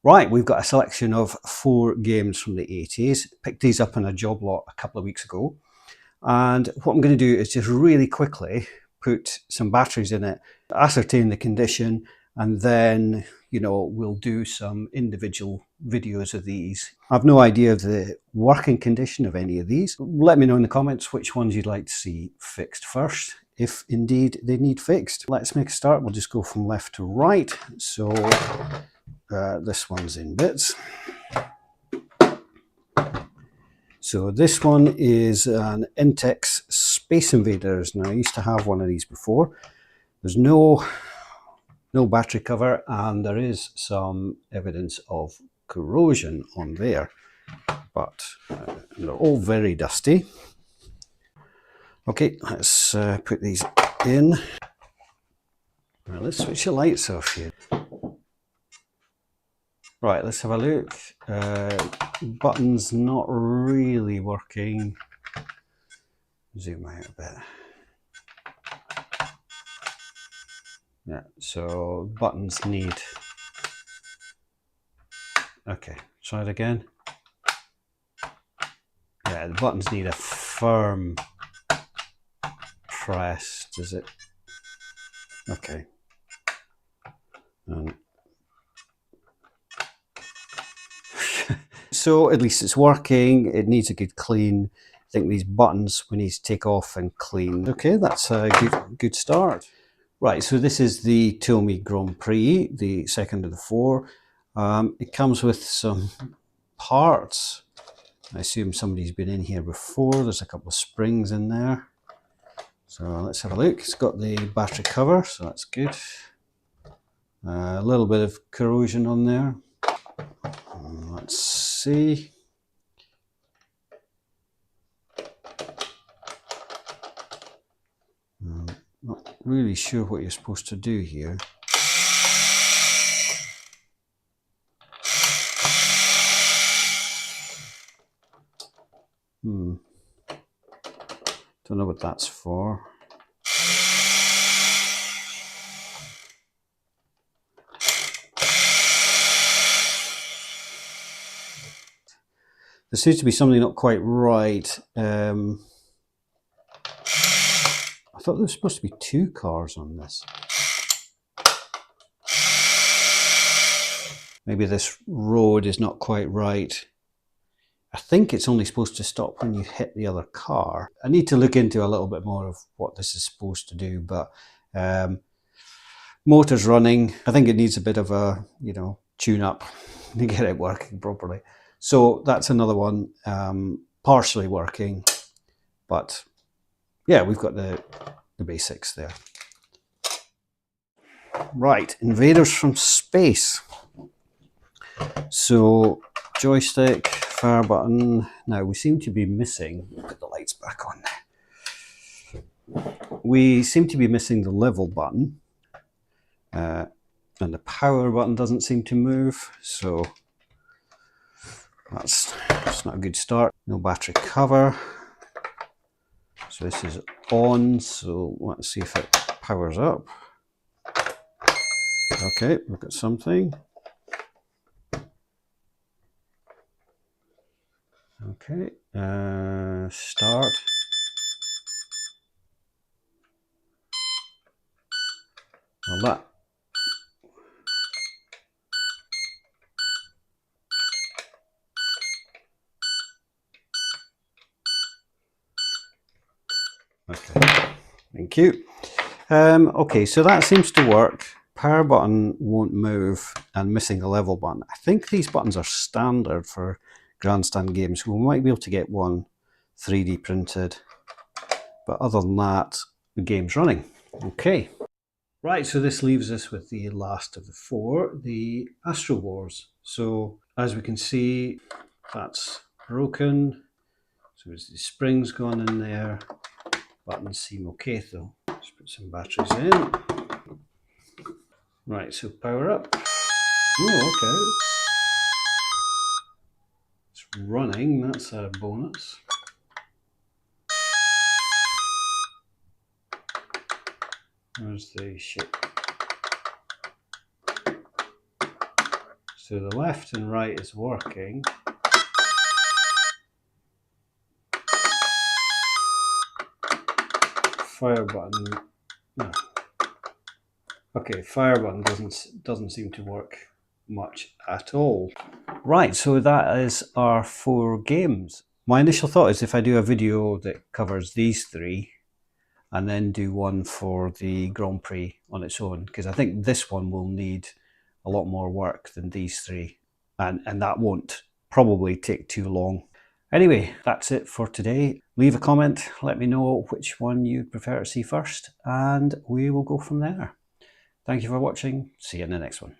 Right, we've got a selection of 4 games from the 80s. Picked these up in a job lot a couple of weeks ago. And what I'm going to do is just really quickly put some batteries in it, ascertain the condition, and then, we'll do some individual videos of these. I've no idea of the working condition of any of these. Let me know in the comments which ones you'd like to see fixed first, if indeed they need fixed. Let's make a start. We'll just go from left to right. So this one's in bits. So this one is an Intex Space Invaders. Now I used to have one of these before. There's no battery cover, and there is some evidence of corrosion on there, but they're all very dusty. Okay, let's put these in. Now let's switch the lights off here. Right, let's have a look. Button's not really working. Zoom out a bit. Yeah, so buttons need... Okay, try it again. Yeah, the buttons need a firm press. Does it? Okay. So at least it's working. It needs a good clean. I think these buttons we need to take off and clean. Okay, that's a good start. Right, so this is the Tomy Grand Prix, the second of the 4. It comes with some parts. I assume somebody's been in here before. There's a couple of springs in there. So let's have a look. It's got the battery cover, so that's good. A little bit of corrosion on there. Let's see. Not really sure what you're supposed to do here. Don't know what that's for. There seems to be something not quite right. I thought there was supposed to be 2 cars on this. Maybe this road is not quite right. I think it's only supposed to stop when you hit the other car. I need to look into a little bit more of what this is supposed to do, but motor's running. I think it needs a bit of a, tune up to get it working properly. So that's another one, partially working, but yeah, we've got the basics there. Right, Invaders from Space. So joystick, fire button. Now we seem to be missing, put the lights back on. We seem to be missing the level button, and the power button doesn't seem to move, so that's not a good start. No battery cover. So this is on, so let's see if it powers up. Okay, we've got something. Okay, start. Well, that. Okay, thank you. Okay, so that seems to work. Power button won't move, and missing the level button. I think these buttons are standard for grandstand games. We might be able to get one 3D printed, but other than that, the game's running. Okay. Right, so this leaves us with the last of the 4, the Astro Wars. So as we can see, that's broken. So there's the springs gone in there. Buttons seem okay though. Let's put some batteries in. Right, so power up. Oh, okay. It's running, that's a bonus. Where's the ship? So the left and right is working. Fire button, no. Okay, fire button doesn't seem to work much at all. Right, so that is our 4 games. My initial thought is if I do a video that covers these 3 and then do one for the Grand Prix on its own, because I think this one will need a lot more work than these 3, and that won't probably take too long. Anyway, that's it for today. Leave a comment, let me know which one you'd prefer to see first, and we will go from there. Thank you for watching. See you in the next one.